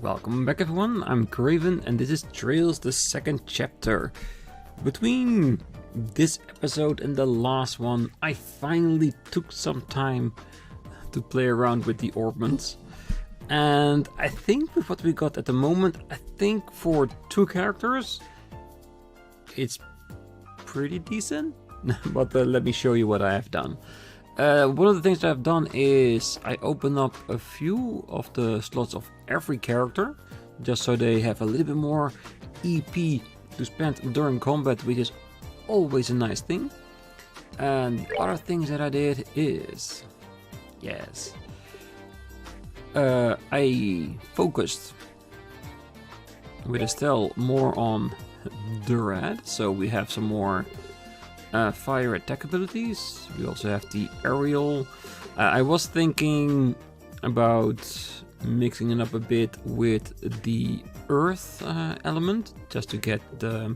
Welcome back everyone, I'm Craven and this is Trails, the second chapter. Between this episode and the last one, I finally took some time to play around with the ornaments. And I think with what we got at the moment, I think for two characters, it's pretty decent. But let me show you what I have done. One of the things that I've done is I open up a few of the slots of every character, just so they have a little bit more EP to spend during combat, which is always a nice thing. And the other things that I did is, yes, I focused with Estelle more on Durad, so we have some more fire attack abilities. We also have the aerial. I was thinking about mixing it up a bit with the earth element, just to get the,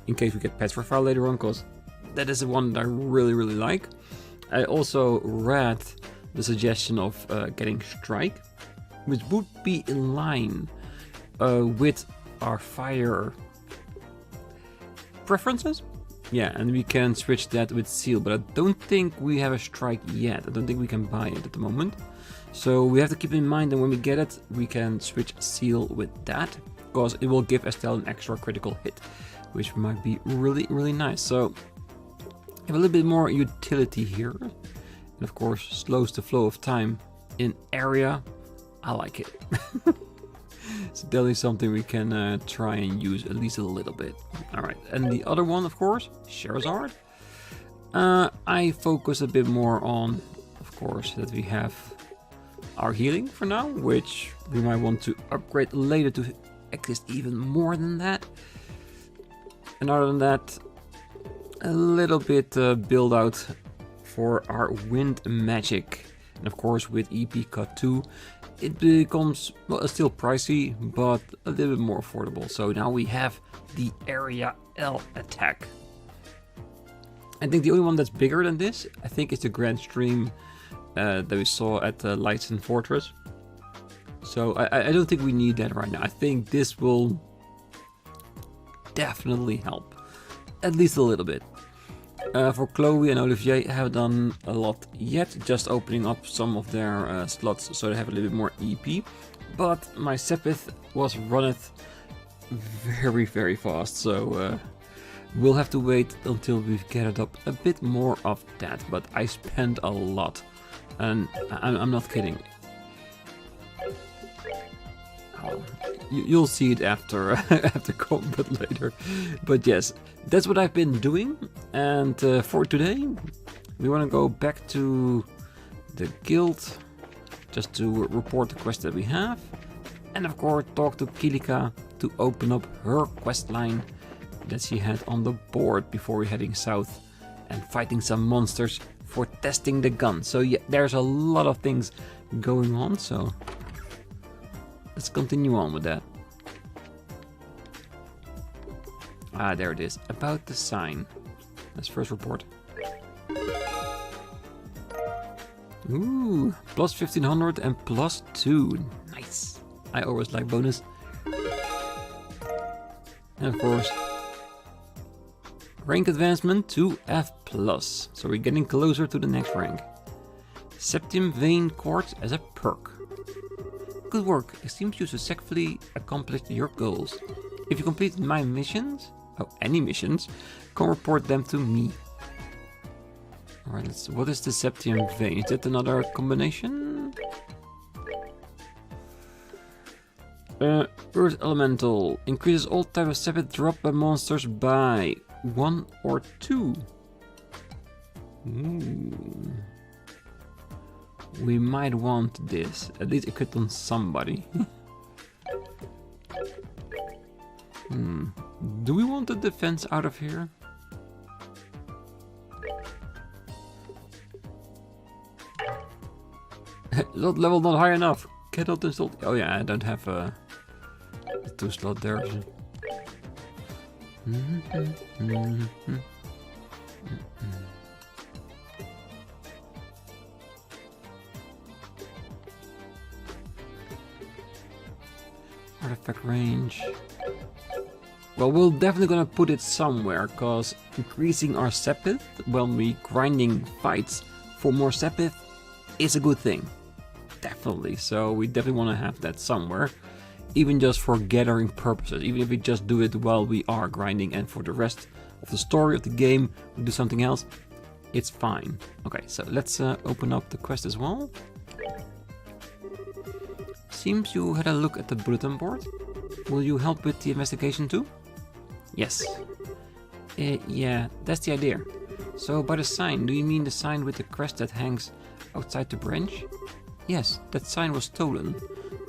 in case we get petrified later on, because that is the one that I really like. I also read the suggestion of getting strike, which would be in line with our fire preferences. Yeah, and we can switch that with seal, but I don't think we have a strike yet. I don't think we can buy it at the moment. So we have to keep in mind that when we get it, we can switch seal with that, because it will give Estelle an extra critical hit, which might be really nice. So have a little bit more utility here. And of course, slows the flow of time in area. I like it. It's definitely something we can try and use at least a little bit. Alright, and the other one, of course, Sherazard. I focus a bit more on, of course, that we have our healing for now, which we might want to upgrade later to exist even more than that. And other than that, a little bit build out for our wind magic. And of course, with EP Cut 2, it becomes, well, still pricey, but a little bit more affordable. So now we have the Area L attack. I think the only one that's bigger than this, I think, is the Grand Stream that we saw at the Lights and Fortress. So I don't think we need that right now. I think this will definitely help, at least a little bit. For Chloe and Olivier, I haven't done a lot yet, just opening up some of their slots so they have a little bit more EP. But my Sepith was runneth very fast, so we'll have to wait until we've gathered up a bit more of that. But I spent a lot, and I'm not kidding. You'll see it after after combat later. But yes, that's what I've been doing. And for today, we want to go back to the guild just to report the quest that we have. And of course, talk to Kilika to open up her quest line that she had on the board before we're heading south and fighting some monsters for testing the gun. So yeah, there's a lot of things going on. So let's continue on with that. Ah, there it is. About the sign. Let's first report. Ooh, plus 1500 and plus 2. Nice. I always like bonus. And of course, rank advancement to F+. So we're getting closer to the next rank. Septium Vein Quartz as a perk. Good work, it seems you successfully accomplished your goals. If you complete my missions, any missions, come report them to me. Alright, what is the Septium Vein? Is that another combination? Earth Elemental. Increases all type of Sepith dropped by monsters by 1 or 2. Ooh. We might want this, at least equipped on somebody. Do we want the defense out of here? Level not high enough. Cannot install. Oh yeah, I don't have a 2 slot there. Artifact range. Well, we're definitely gonna put it somewhere, cause increasing our sepith when we grinding fights for more sepith is a good thing. Definitely, so we definitely want to have that somewhere. Even just for gathering purposes, even if we just do it while we are grinding and for the rest of the story of the game we do something else, it's fine. Okay, so let's open up the quest as well. Seems you had a look at the bulletin board. Will you help with the investigation too? Yes. Yeah, that's the idea. So by the sign, do you mean the sign with the crest that hangs outside the branch? Yes, that sign was stolen.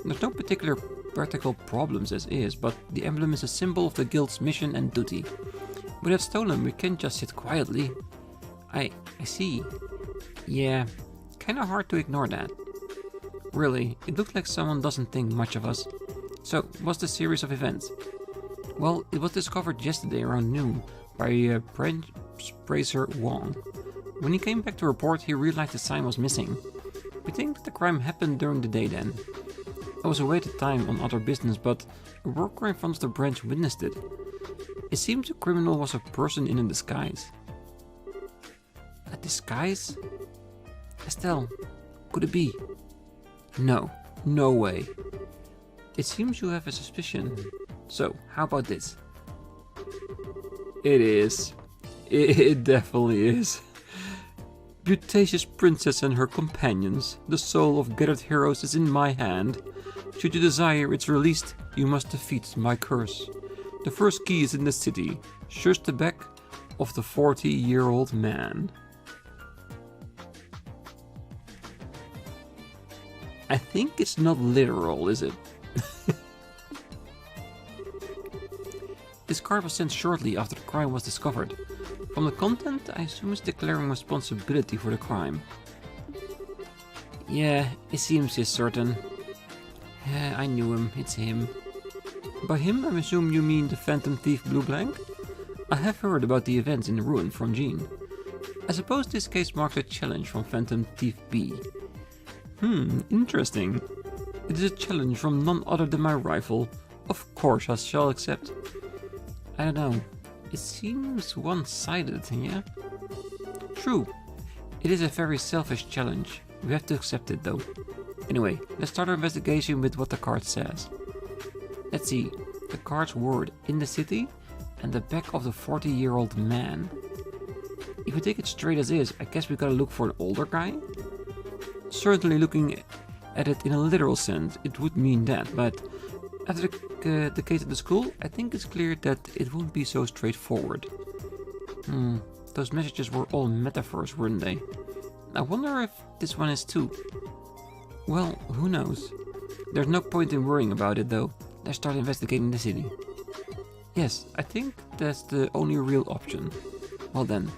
There's no particular practical problems as is, but the emblem is a symbol of the guild's mission and duty. With it stolen, we can't just sit quietly. I see. Yeah, kinda hard to ignore that. Really, it looks like someone doesn't think much of us. So, what's the series of events? Well, it was discovered yesterday around noon by Branch Bracer Wong. When he came back to report, he realized the sign was missing. We think that the crime happened during the day then. I was away at the time on other business, but a worker in front of the branch witnessed it. It seems the criminal was a person in a disguise. A disguise? Estelle, could it be? No, no way. It seems you have a suspicion. So, how about this? It is. It definitely is. Beauteous princess and her companions. The soul of gathered heroes is in my hand. Should you desire its release, you must defeat my curse. The first key is in the city. Search the back of the 40-year-old man. I think it's not literal, is it? This card was sent shortly after the crime was discovered. From the content, I assume it's declaring responsibility for the crime. Yeah, it seems he's certain. Yeah, I knew him, it's him. By him, I assume you mean the phantom thief BleuBlanc? I have heard about the events in the ruin from Jean. I suppose this case marks a challenge from Phantom Thief B. Interesting. It is a challenge from none other than my rival. Of course I shall accept. I don't know. It seems one-sided, yeah? True. It is a very selfish challenge. We have to accept it though. Anyway, let's start our investigation with what the card says. Let's see. The card's word in the city and the back of the 40-year-old man. If we take it straight as is, I guess we gotta look for an older guy? Certainly looking at it in a literal sense, it would mean that, but after the case at the school, I think it's clear that it won't be so straightforward. Those messages were all metaphors, weren't they? I wonder if this one is too. Well, who knows? There's no point in worrying about it though. Let's start investigating the city. Yes, I think that's the only real option. Well then,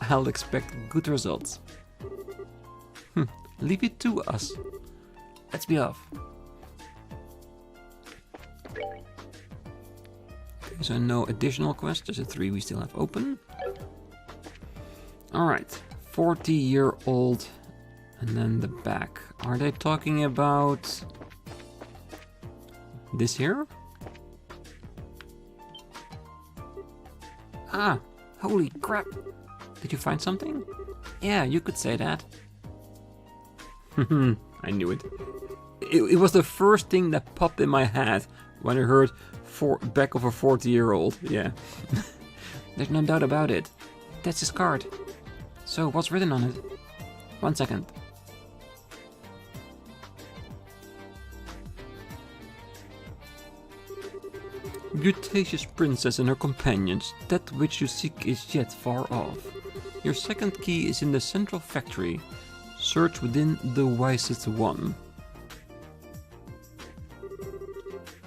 I'll expect good results. Leave it to us. Let's be off. Okay, so no additional quests, just the 3 we still have open. Alright, 40-year-old, and then the back. Are they talking about this here? Ah, holy crap. Did you find something? Yeah, you could say that. I knew it. It was the first thing that popped in my head when I heard back of a 40-year-old. Yeah. There's no doubt about it. That's his card. So what's written on it? 1 second. Beauteous princess and her companions, that which you seek is yet far off. Your second key is in the central factory. Search within the wisest one.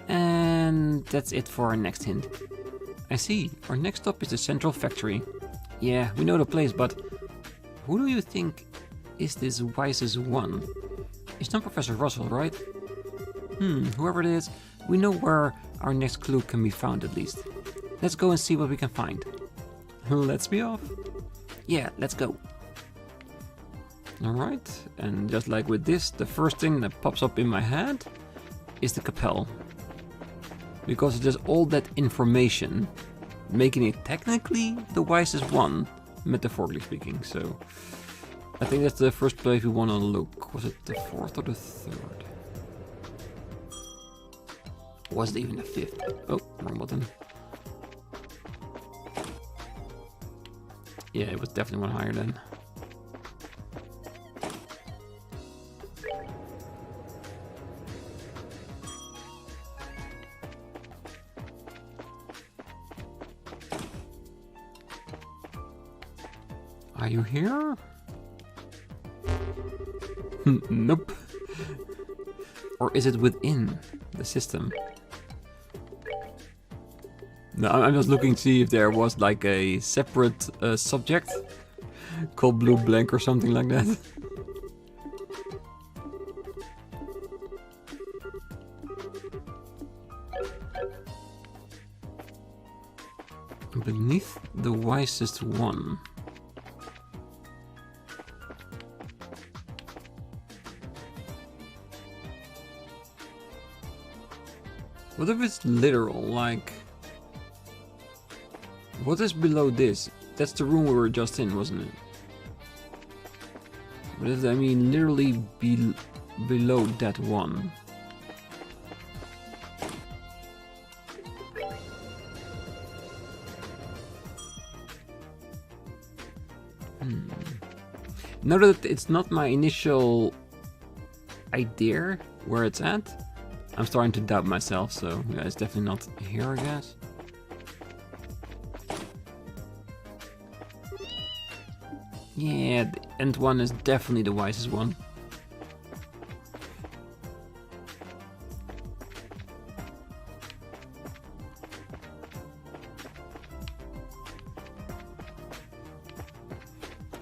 And that's it for our next hint. I see, our next stop is the central factory. Yeah, we know the place, but who do you think is this wisest one? It's not Professor Russell, right? Whoever it is, we know where our next clue can be found at least. Let's go and see what we can find. Let's be off. Yeah, let's go. Alright, and just like with this, the first thing that pops up in my head is the Capelle. Because it has all that information, making it technically the wisest one, metaphorically speaking. So I think that's the first place we want to look. Was it the 4th or the 3rd? Was it even the 5th? Oh, wrong button. Yeah, it was definitely one higher then. Are you here? Nope. Or is it within the system? No, I'm just looking to see if there was like a separate subject called BleuBlanc or something like that. Beneath the wisest one. What if it's literal, like... What is below this? That's the room we were just in, wasn't it? What if I mean literally below that one? Now that it's not my initial idea where it's at, I'm starting to doubt myself, so yeah, it's definitely not here, I guess. Yeah, the end one is definitely the wisest one.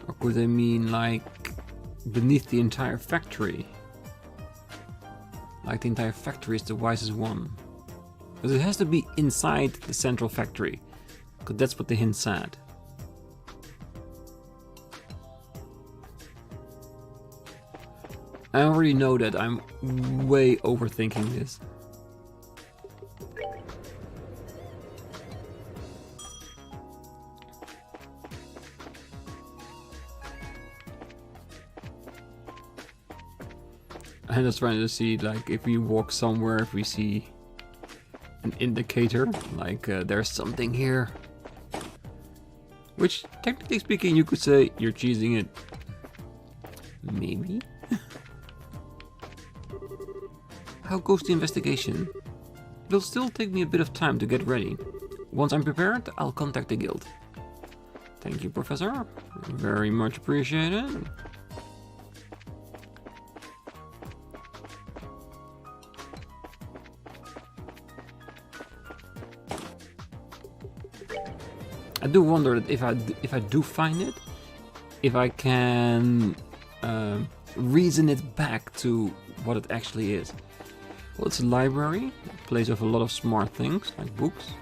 Or could I mean like beneath the entire factory? Like the entire factory is the wisest one. But it has to be inside the central factory, because that's what the hint said. I already know that I'm way overthinking this. I'm just trying to see, like, if we walk somewhere, if we see an indicator, like there's something here. Which, technically speaking, you could say you're cheesing it. Maybe? How goes the investigation? It'll still take me a bit of time to get ready. Once I'm prepared, I'll contact the guild. Thank you, Professor. Very much appreciated. I do wonder that if I do find it, if I can reason it back to what it actually is. Well, it's a library, a place of a lot of smart things, like books.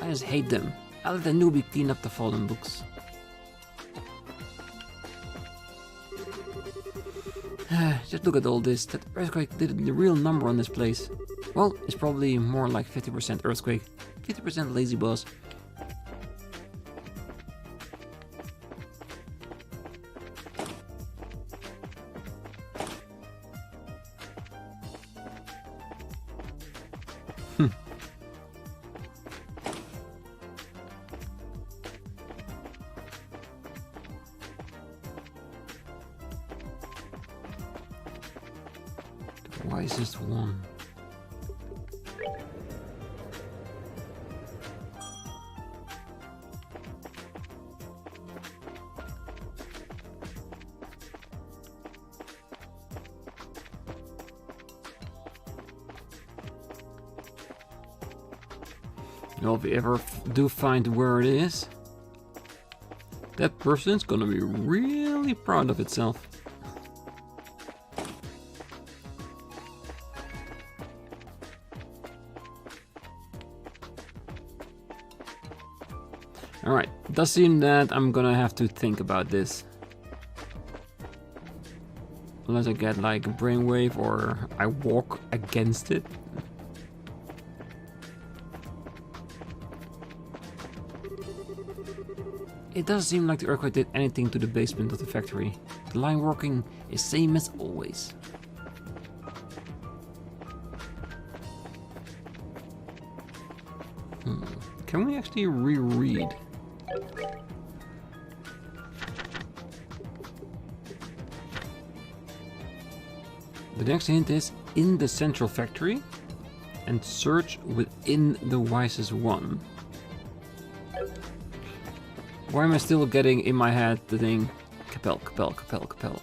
I just hate them. I'll let the newbie clean up the fallen books. Just look at all this. That earthquake did the real number on this place. Well, it's probably more like 50% earthquake, 50% lazy boss. The wisest one. Well, if we ever do find where it is, that person's gonna be really proud of itself. Alright, it does seem that I'm gonna have to think about this. Unless I get like a brainwave or I walk against it. It doesn't seem like the earthquake did anything to the basement of the factory. The line working is same as always. Can we actually reread? The next hint is in the central factory and search within the wisest one. Why am I still getting in my head the thing Capel, Capel, Capel, Capel?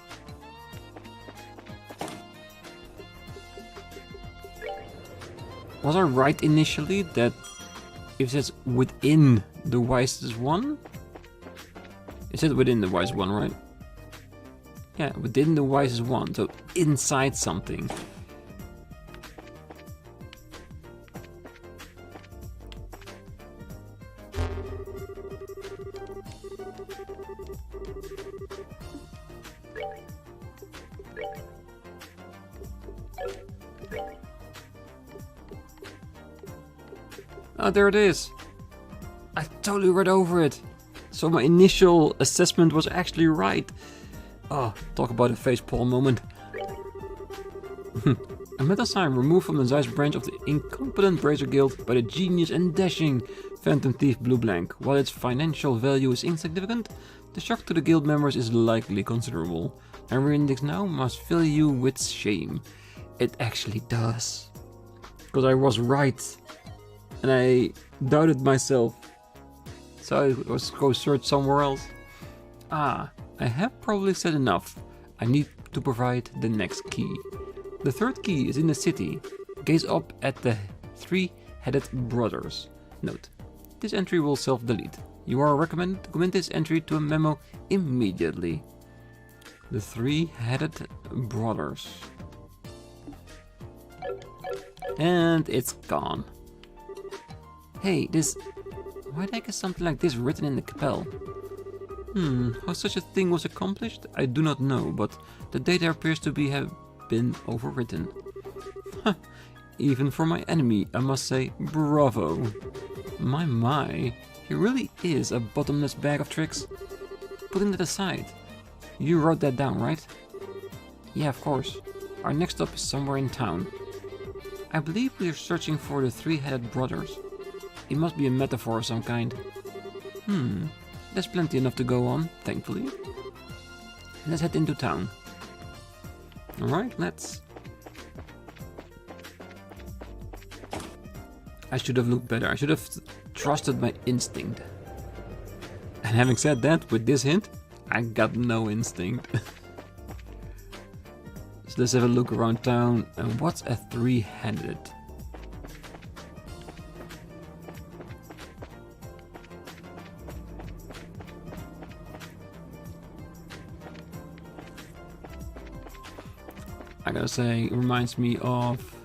Was I right initially that if it says within the wisest one? It said within the wisest one, right? Yeah, within the wisest one, so inside something. Oh, there it is. I totally read over it. So my initial assessment was actually right. Oh, talk about a facepalm moment. A metal sign removed from the Zeiss branch of the incompetent Brazier Guild by the genius and dashing Phantom Thief BleuBlanc. While its financial value is insignificant, the shock to the guild members is likely considerable. And reading this now must fill you with shame. It actually does. Because I was right. And I doubted myself. So I was go search somewhere else. Ah, I have probably said enough. I need to provide the next key. The third key is in the city. Gaze up at the three-headed brothers. Note, this entry will self-delete. You are recommended to commit this entry to a memo immediately. The three-headed brothers. And it's gone. Hey, why the heck is something like this written in the Capel? How such a thing was accomplished? I do not know, but the data appears to have been overwritten. Even for my enemy, I must say, bravo. My, he really is a bottomless bag of tricks. Putting that aside, you wrote that down, right? Yeah, of course. Our next stop is somewhere in town. I believe we are searching for the three-headed brothers. It must be a metaphor of some kind. There's plenty enough to go on, thankfully. Let's head into town. Alright, let's... I should have looked better. I should have trusted my instinct. And having said that, with this hint, I got no instinct. So let's have a look around town. And what's a three-headed? I gotta say, it reminds me of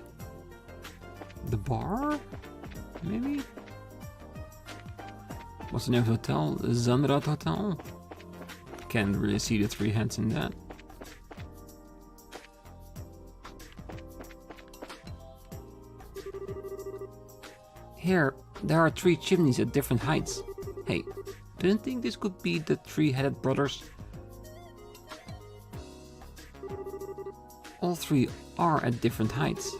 the bar, maybe? What's the name of the hotel? Zanrad Hotel? Can't really see the three heads in that. Here, there are three chimneys at different heights. Hey, do you think this could be the three-headed brothers? All three are at different heights.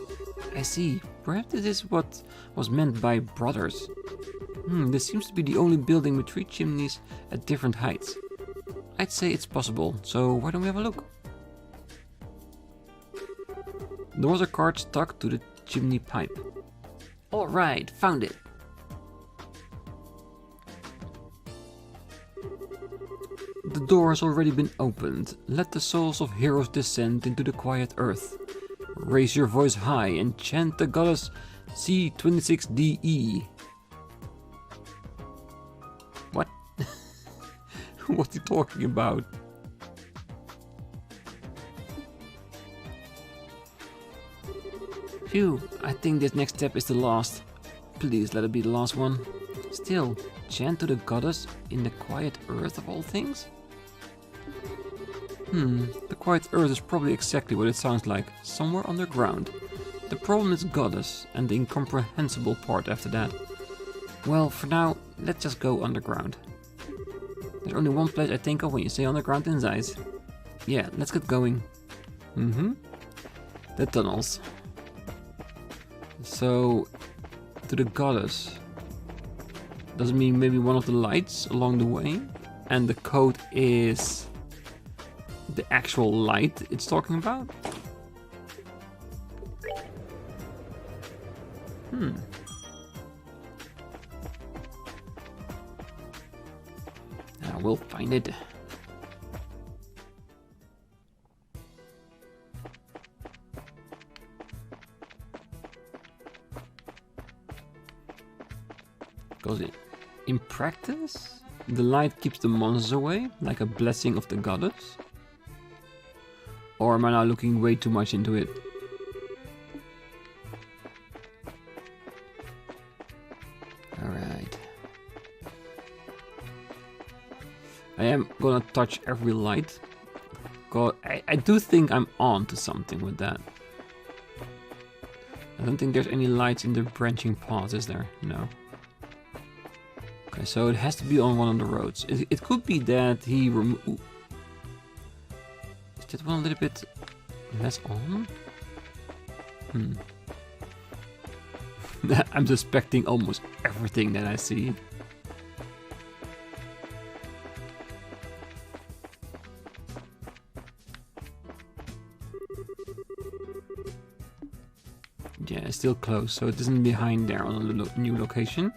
I see. Perhaps this is what was meant by brothers. This seems to be the only building with three chimneys at different heights. I'd say it's possible, so why don't we have a look? There was a card stuck to the chimney pipe. Alright, found it. The door has already been opened. Let the souls of heroes descend into the quiet earth. Raise your voice high and chant the goddess C26DE. What? What's he talking about? Phew, I think this next step is the last. Please let it be the last one. Still, chant to the goddess in the quiet earth of all things? The quiet earth is probably exactly what it sounds like, somewhere underground. The problem is goddess, and the incomprehensible part after that. Well, for now, let's just go underground. There's only one place I think of when you say underground in Zeiss. Yeah, let's get going. The tunnels. So, to the goddess. Does it mean maybe one of the lights along the way? And the code is the actual light it's talking about? We'll find it. Because in practice, the light keeps the monsters away, like a blessing of the goddess? Or am I now looking way too much into it? Alright. I am gonna touch every light. I do think I'm on to something with that. I don't think there's any lights in the branching paths, is there? No. Okay, so it has to be on one of the roads. It could be that he removed... Is that one a little bit less on? I'm suspecting almost everything that I see. Yeah, it's still closed, so it isn't behind there on a new location.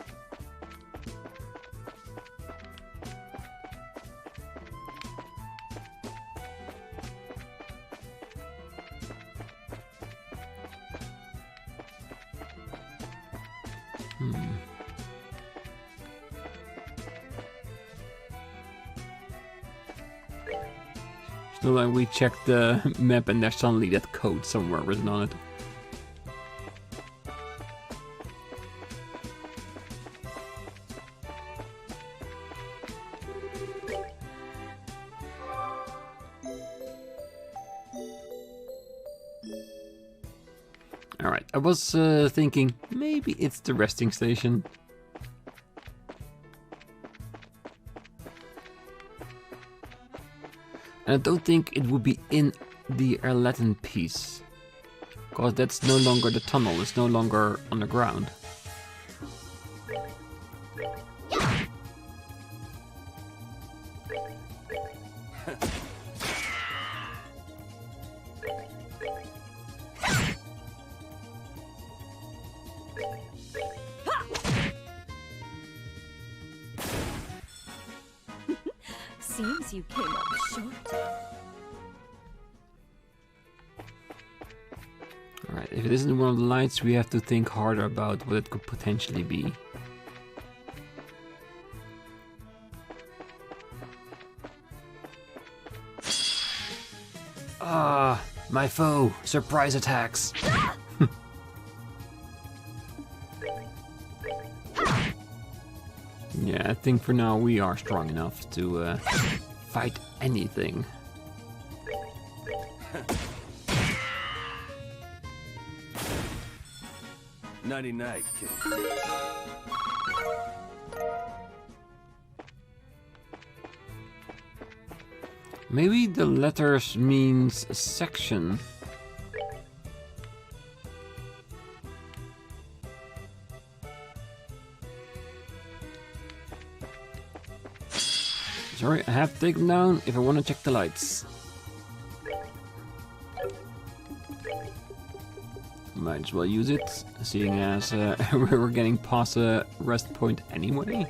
So like we check the map and there's suddenly that code somewhere written on it. Alright, I was thinking maybe it's the resting station. And I don't think it would be in the Latin piece, because that's no longer the tunnel, it's no longer underground. Seems you came up short. Alright, if it isn't one of the lights, we have to think harder about what it could potentially be. Ah, my foe! Surprise attacks! Yeah, I think for now we are strong enough to fight anything. Nighty night, kid. Maybe the letters means a section. Sorry, I have to take them down if I want to check the lights. Might as well use it, seeing as we're getting past a rest point anyway.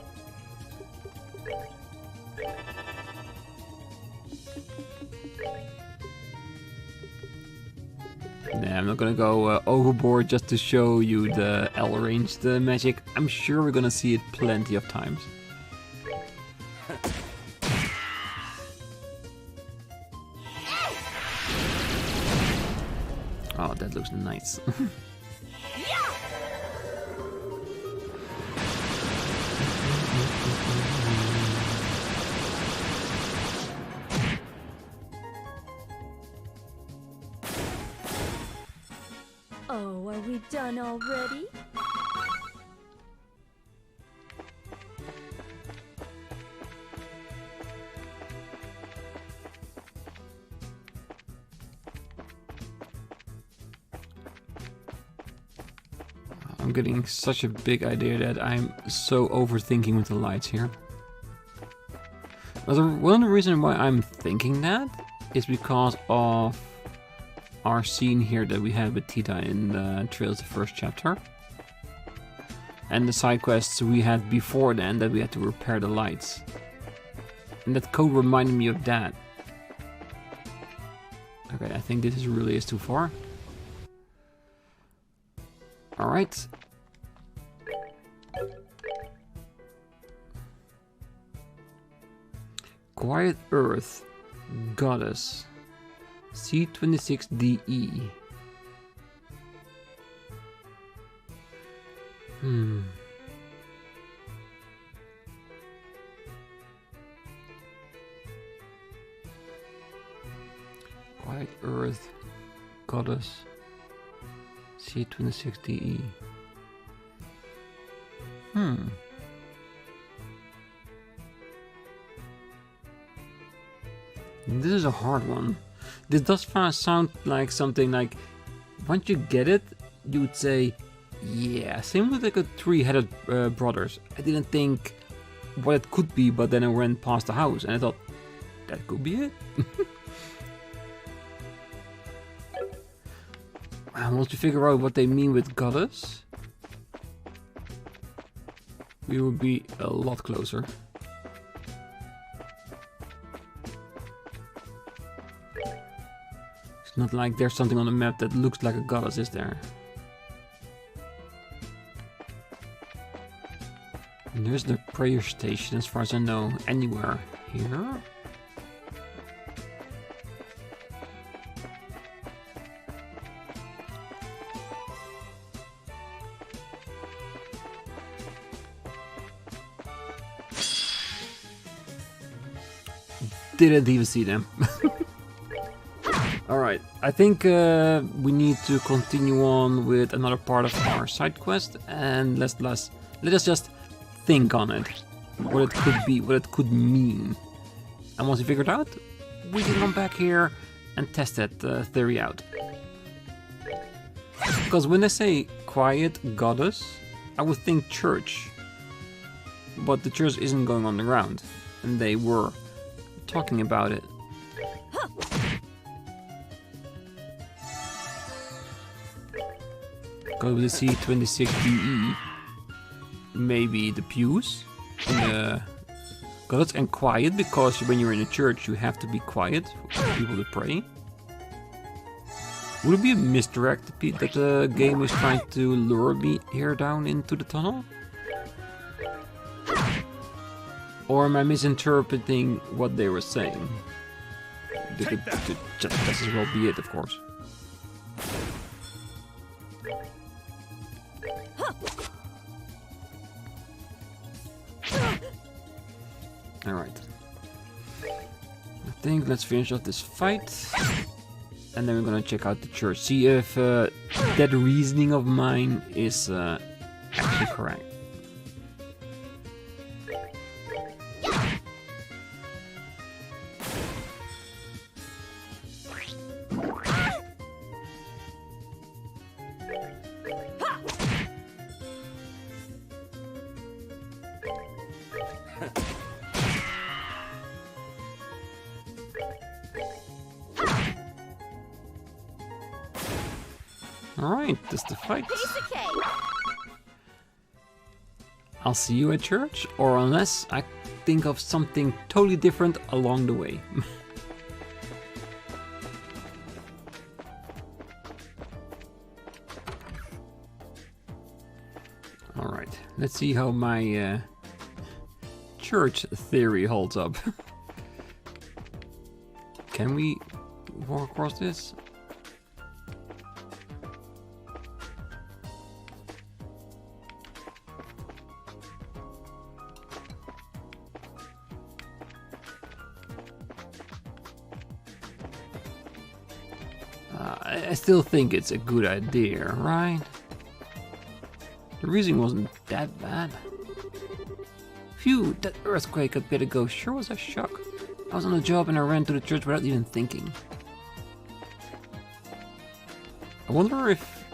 Nah, I'm not gonna go overboard just to show you the L-ranged magic. I'm sure we're gonna see it plenty of times. Oh, that looks nice. Oh, are we done already? I'm getting such a big idea that I'm so overthinking with the lights here. But one of the reasons why I'm thinking that is because of our scene here that we had with Tita in the Trails, the first chapter. And the side quests we had before then that we had to repair the lights. And that code reminded me of that. Okay, I think this really is too far. Alright. Quiet Earth, Goddess, C26DE. Quiet Earth, Goddess, C26DE. This is a hard one. This does sound like something like, once you get it, you would say, yeah, same with like a three-headed brothers. I didn't think what it could be, but then I went past the house and I thought, that could be it. And once we figure out what they mean with goddess, we will be a lot closer. It's not like there's something on the map that looks like a goddess, is there? And there's the prayer station, as far as I know, anywhere here. Didn't even see them. Alright, I think we need to continue on with another part of our side quest, and let us just think on it. What it could be, what it could mean. And once we figure it out, we can come back here and test that theory out. Because when they say quiet goddess, I would think church. But the church isn't going on the ground, and they were talking about it. Go with the C26DE. Maybe the pews. Goddess and quiet, because when you're in a church you have to be quiet for people to pray. Would it be a misdirect that the game is trying to lure me here down into the tunnel? Or am I misinterpreting what they were saying? It could just as well be it, of course. Alright. I think let's finish off this fight. And then we're gonna check out the church. See if that reasoning of mine is actually correct. Alright, that's the fight. I'll see you at church, or unless I think of something totally different along the way. Alright, let's see how my church theory holds up. Can we walk across this? I still think it's a good idea, right? The reason wasn't that bad. Phew, that earthquake a bit ago sure was a shock. I was on a job and I ran to the church without even thinking. I wonder if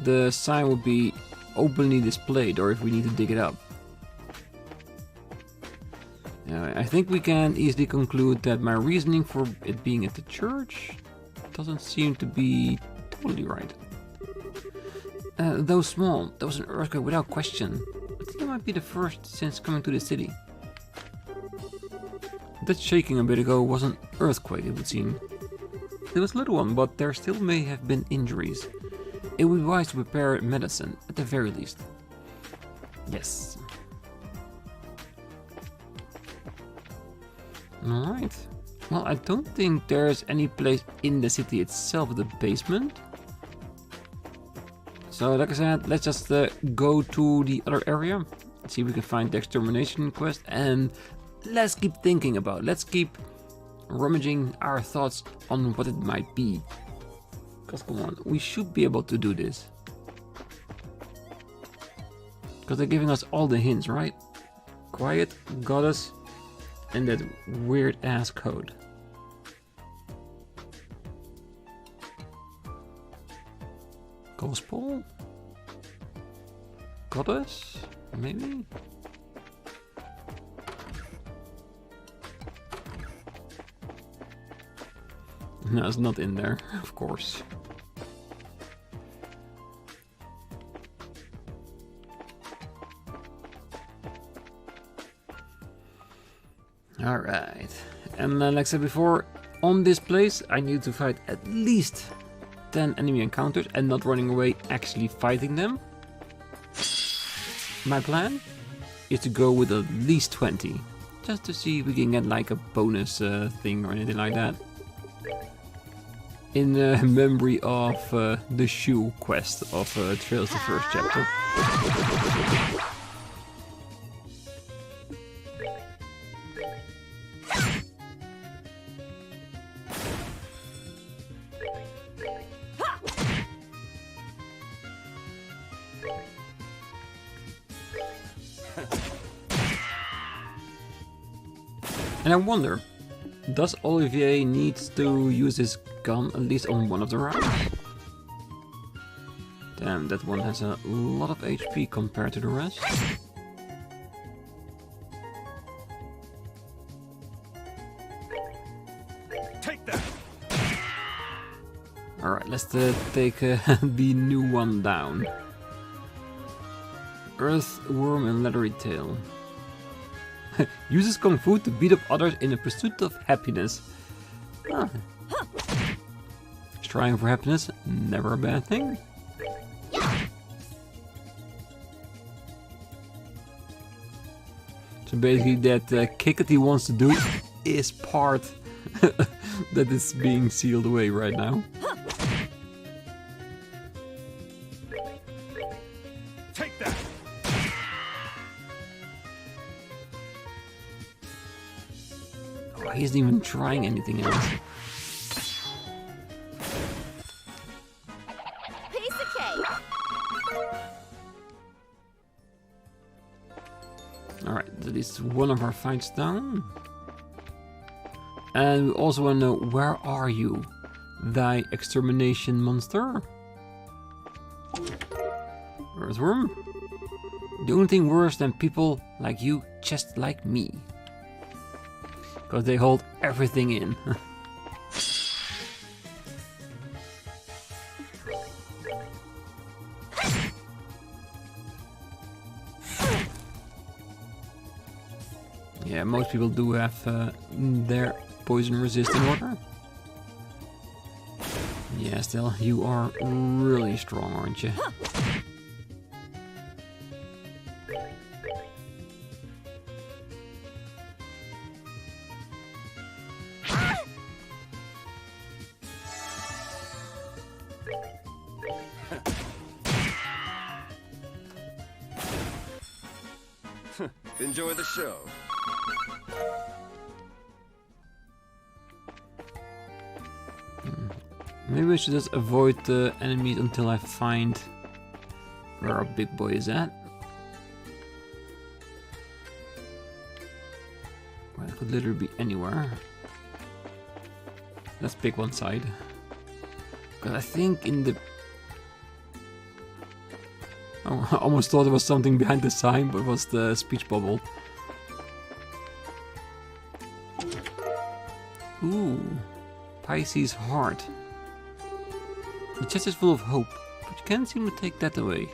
the sign would be openly displayed or if we need to dig it up. I think we can easily conclude that my reasoning for it being at the church doesn't seem to be totally right. Though small, that was an earthquake without question. I think it might be the first since coming to the city. That shaking a bit ago was an earthquake, it would seem. It was a little one, but there still may have been injuries. It would be wise to prepare medicine, at the very least. Yes. Alright. Well, I don't think there's any place in the city itself with a basement. So, like I said, let's just go to the other area. See if we can find the extermination quest. And let's keep thinking about it. Let's keep rummaging our thoughts on what it might be. Because come on, we should be able to do this. Because they're giving us all the hints, right? Quiet, goddess, and that weird ass code. Gospel? Goddess? Maybe? No, it's not in there, of course. Alright, and like I said before, on this place I need to fight at least 10 enemy encounters and not running away, actually fighting them. My plan is to go with at least 20, just to see if we can get like a bonus thing or anything like that. In memory of the shoe quest of Trails, the first chapter. And I wonder, does Olivier needs to use his gun at least on one of the rounds? Damn, that one has a lot of HP compared to the rest. Take that. Alright, let's take the new one down. Earthworm and leathery tail. Uses Kung Fu to beat up others in the pursuit of happiness. Huh. Striving for happiness, never a bad thing. So basically that kick that he wants to do is part that is being sealed away right now. Take that. Oh, he isn't even trying anything else. Piece of cake. Alright, at least one of our fights down. And we also want to know, where are you, thy extermination monster? Earthworm? The only thing worse than people like you, just like me. Because they hold everything in. Yeah, most people do have their poison resist in order. Yeah, still, you are really strong, aren't you? Enjoy the show. Maybe I should just avoid the enemies until I find where our big boy is at. Well, it could literally be anywhere. Let's pick one side. Because I think in the... Oh, I almost thought there was something behind the sign, but it was the speech bubble. Ooh, Pisces heart. The chest is full of hope, but you can't seem to take that away.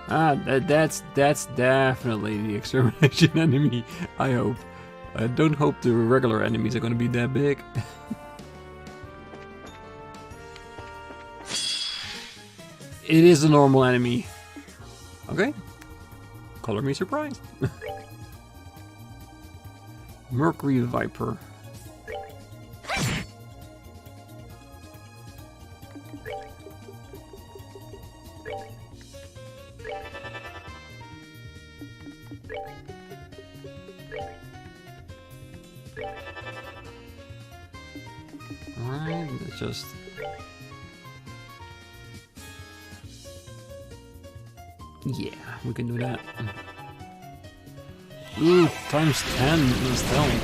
Ah, that's definitely the extermination enemy, I hope. I don't hope the regular enemies are gonna be that big. It is a normal enemy. Okay. Color me surprised. Mercury Viper. Alright, let's just... Yeah, we can do that. Ooh, times 10 instead.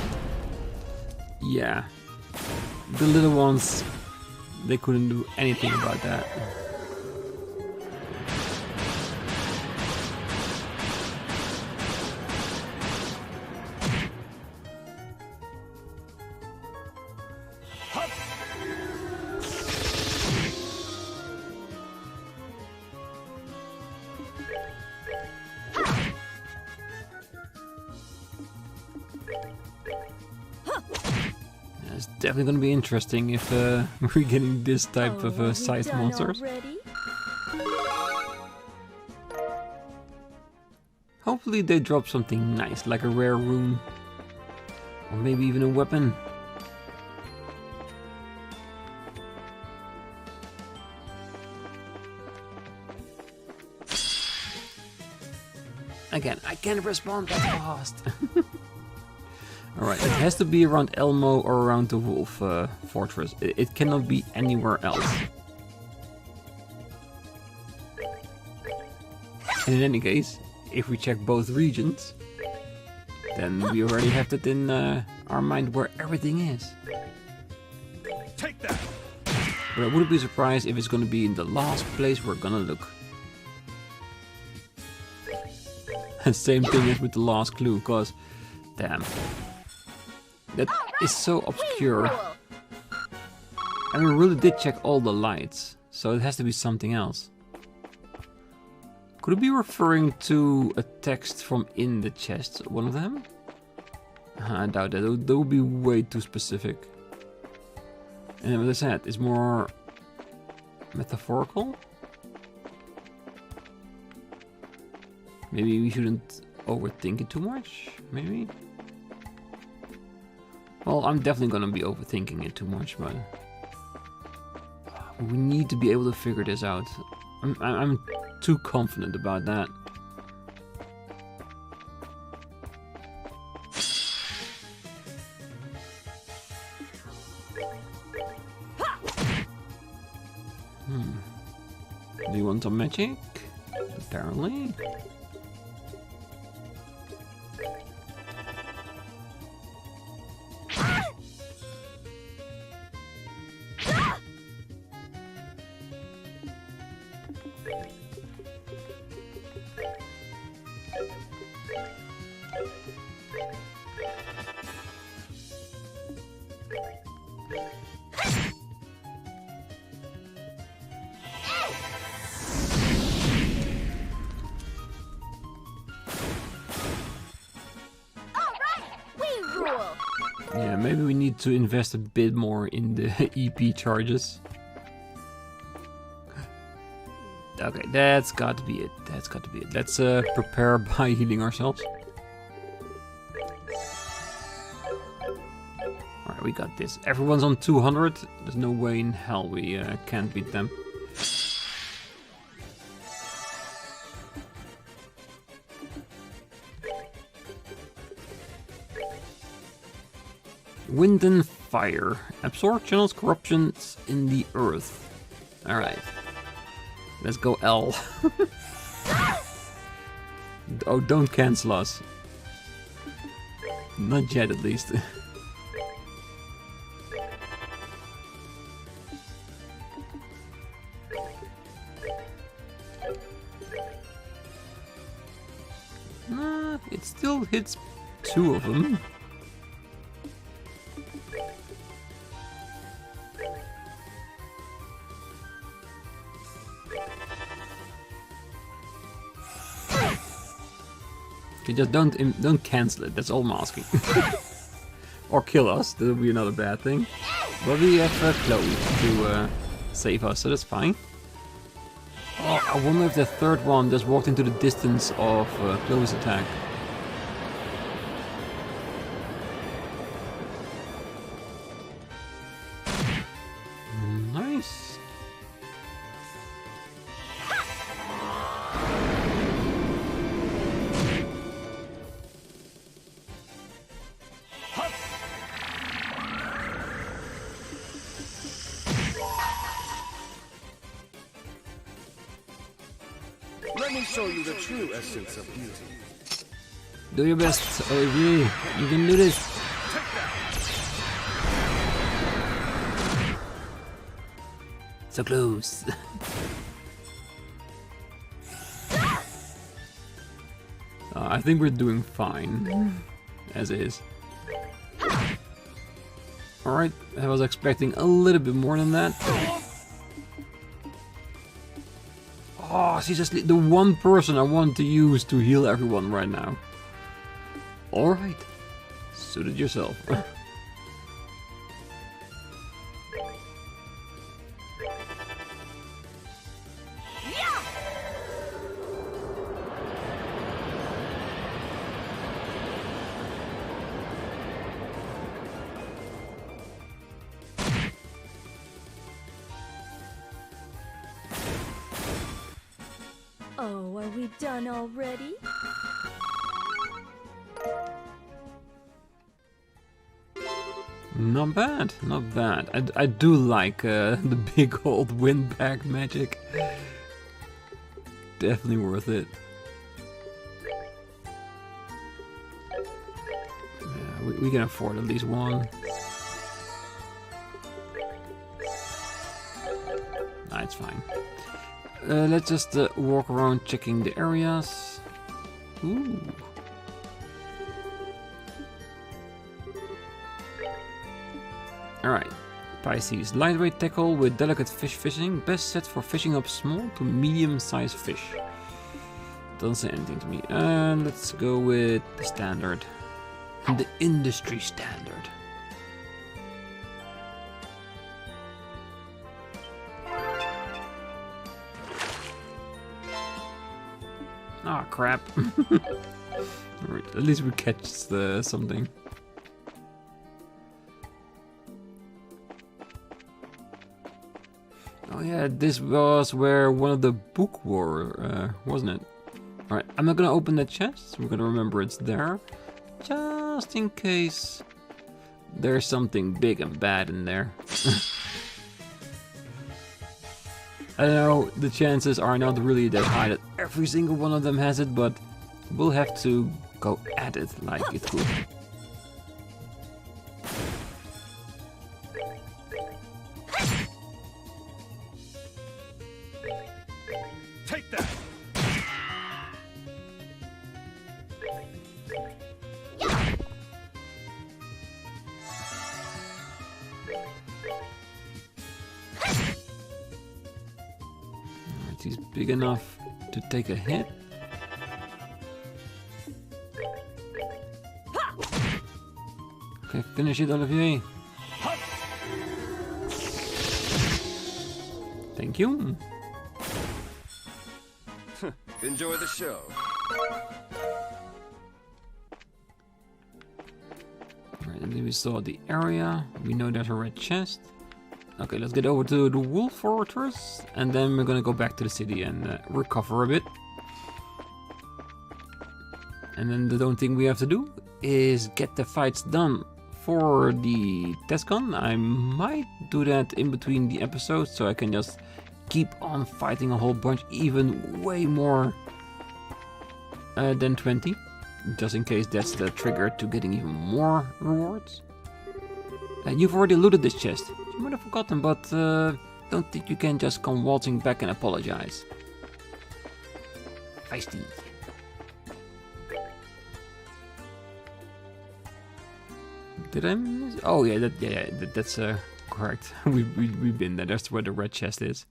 Yeah. The little ones, they couldn't do anything about that. It's definitely gonna be interesting if we're getting this type of sized monsters. Already? Hopefully they drop something nice, like a rare rune. Or maybe even a weapon. Again, I can't respond that fast. Alright, it has to be around Elmo or around the Wolf Fortress. It cannot be anywhere else. And in any case, if we check both regions, then we already have that in our mind where everything is. Take that. But I wouldn't be surprised if it's gonna be in the last place we're gonna look. And same thing as with the last clue, cause damn. That is so obscure. And we really did check all the lights, so it has to be something else. Could it be referring to a text from in the chest, one of them? I doubt that, that would be way too specific. And as I said, it's more metaphorical? Maybe we shouldn't overthink it too much, maybe? Well, I'm definitely gonna be overthinking it too much, but we need to be able to figure this out. I'm too confident about that. Do you want some magic? Apparently. Yeah, maybe we need to invest a bit more in the EP charges. Okay, that's got to be it. That's got to be it. Let's prepare by healing ourselves. Alright, we got this. Everyone's on 200. There's no way in hell we can't beat them. Wind and fire. Absorb channels corruptions in the earth. Alright. Let's go L. Oh, don't cancel us. Not yet, at least. It still hits 2 of them. Okay, just don't cancel it. That's all I'm asking. Or kill us. That would be another bad thing. But we have Chloe to save us, so that's fine. Oh, I wonder if the third one just walked into the distance of Chloe's attack. Nice. Let me show you the true essence of beauty. Do your best, Olivier. You can do this. So close. I think we're doing fine, as is. Alright, I was expecting a little bit more than that. Oh, she's just the one person I want to use to heal everyone right now. Alright, suit it yourself. Oh, are we done already? Not bad, not bad. I do like the big old wind back magic. Definitely worth it. Yeah, we can afford at least one. Nah, it's fine. Let's just walk around checking the areas. Ooh. Alright. Pisces. Lightweight tackle with delicate fish fishing. Best set for fishing up small to medium-sized fish. Doesn't say anything to me. Let's go with the standard. The industry standard. Ah, oh, crap. Right, at least we catch something. Oh yeah, this was where one of the book were, wasn't it? Alright, I'm not gonna open the chest. We're gonna remember it's there. Just in case there's something big and bad in there. I know the chances are not really that high that every single one of them has it, but we'll have to go at it like it could. Take that. He's big enough to take a hit. Okay, finish it, Olivier. Thank you. Enjoy the show. Alright, and then we saw the area. We know there's a red chest. Okay, let's get over to the Wolf Fortress, and then we're gonna go back to the city and recover a bit. And then the only thing we have to do is get the fights done for the test gun. I might do that in between the episodes so I can just keep on fighting a whole bunch, even way more than 20. Just in case that's the trigger to getting even more rewards. You've already looted this chest. You might have forgotten, but don't think you can just come waltzing back and apologize. Feisty. Did I miss? Oh yeah, that's correct. We've been there. That's where the red chest is.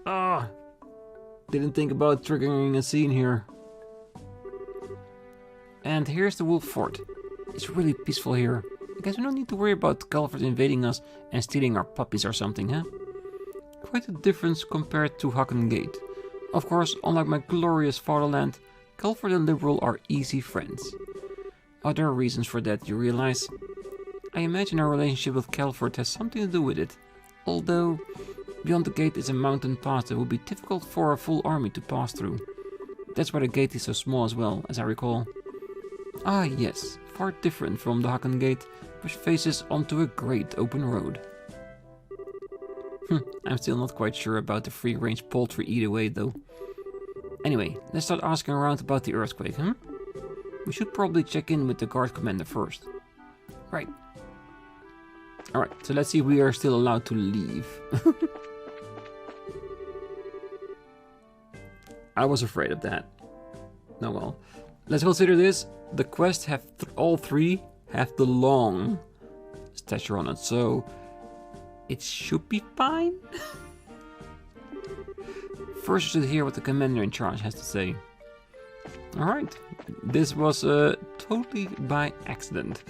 Ah, didn't think about triggering a scene here. And here's the Wolf Fort. It's really peaceful here. I guess we don't need to worry about Calvert invading us and stealing our puppies or something, huh? Quite a difference compared to Hakken Gate. Of course, unlike my glorious fatherland, Calvert and Liberl are easy friends. Are there reasons for that, you realize? I imagine our relationship with Calvert has something to do with it. Although, beyond the gate is a mountain pass that would be difficult for a full army to pass through. That's why the gate is so small as well, as I recall. Ah yes, far different from the Hakken Gate, which faces onto a great open road. I'm still not quite sure about the free-range poultry either way though. Anyway, let's start asking around about the earthquake, huh? We should probably check in with the guard commander first. Right. Alright, so let's see if we are still allowed to leave. I was afraid of that. Oh well. Let's consider this. The quests have all three have the long stature on it, so it should be fine. First, you should hear what the commander in charge has to say. Alright, this was totally by accident.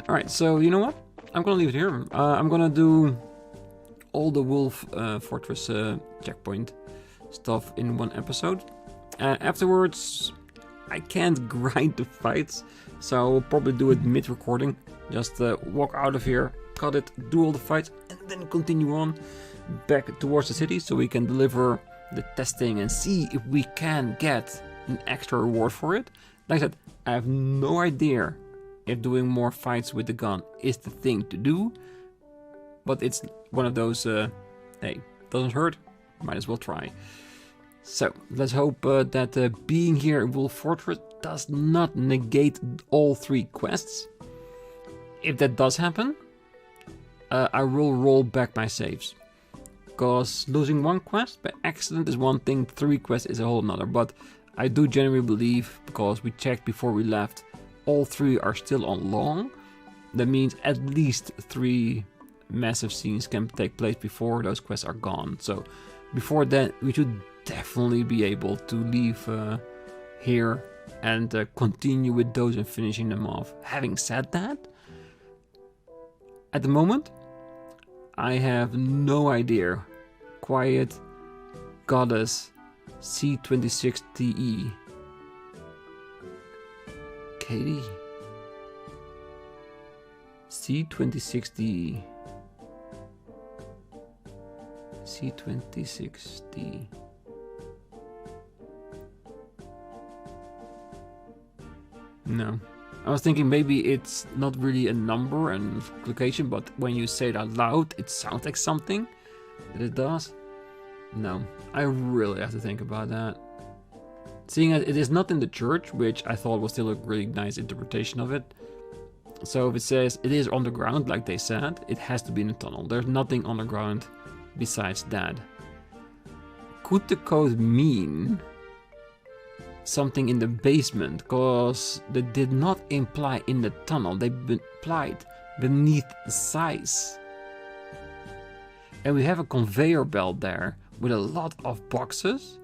Alright, so you know what? I'm gonna leave it here. I'm gonna do all the Wolf Fortress checkpoint stuff in one episode. Afterwards, I can't grind the fights, so I'll probably do it mid-recording. Just walk out of here, cut it, do all the fights, and then continue on back towards the city so we can deliver the testing and see if we can get an extra reward for it. Like I said, I have no idea if doing more fights with the gun is the thing to do, but it's one of those, hey, doesn't hurt, might as well try. So, let's hope that being here in Wolf Fortress does not negate all three quests. If that does happen, I will roll back my saves. Because losing one quest by accident is one thing, three quests is a whole nother. But I do genuinely believe, because we checked before we left, all three are still on long. That means at least 3 massive scenes can take place before those quests are gone. So, before that, we should definitely be able to leave here and continue with those and finishing them off. Having said that, at the moment I have no idea. Quiet Goddess C26TE. Katie C26D C26D. No. I was thinking maybe it's not really a number and location, but when you say it out loud, it sounds like something that it does. No, I really have to think about that. Seeing as it is not in the church, which I thought was still a really nice interpretation of it. So if it says it is underground, like they said, it has to be in a tunnel. There's nothing underground besides that. Could the code mean something in the basement? Because they did not imply in the tunnel, they implied beneath the size. And we have a conveyor belt there with a lot of boxes.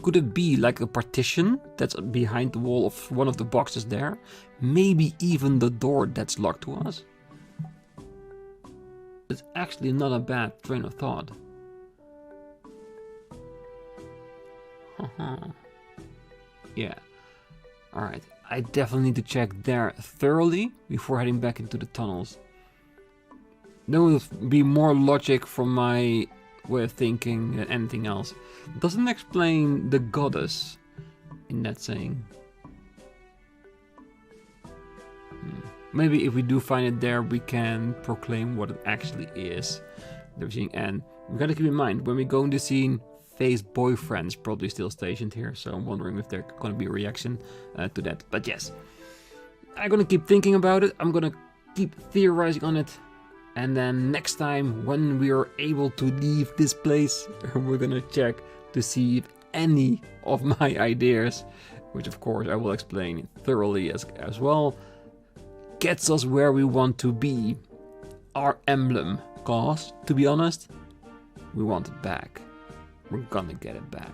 Could it be like a partition that's behind the wall of one of the boxes there? Maybe even the door that's locked to us? It's actually not a bad train of thought. Yeah. Alright, I definitely need to check there thoroughly before heading back into the tunnels. There will be more logic from my way of thinking than anything else. Doesn't explain the goddess in that saying. maybe if we do find it there, we can proclaim what it actually is. And we gotta keep in mind, when we go in the scene, Faye's boyfriend's probably still stationed here, so I'm wondering if there's gonna be a reaction to that. But yes, I'm gonna keep thinking about it, I'm gonna keep theorizing on it, and then next time when we are able to leave this place, we're gonna check to see if any of my ideas, which of course I will explain thoroughly as well, gets us where we want to be, our emblem. Cause, to be honest, we want it back. We're gonna get it back.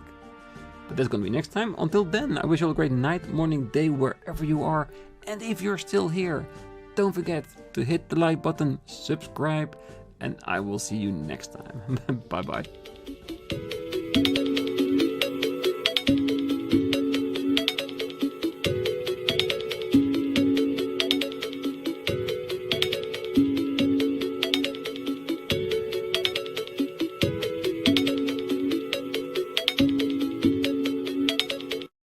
But that's gonna be next time. Until then, I wish you all a great night, morning, day, wherever you are. And if you're still here, don't forget to hit the like button, subscribe, and I will see you next time. Bye bye.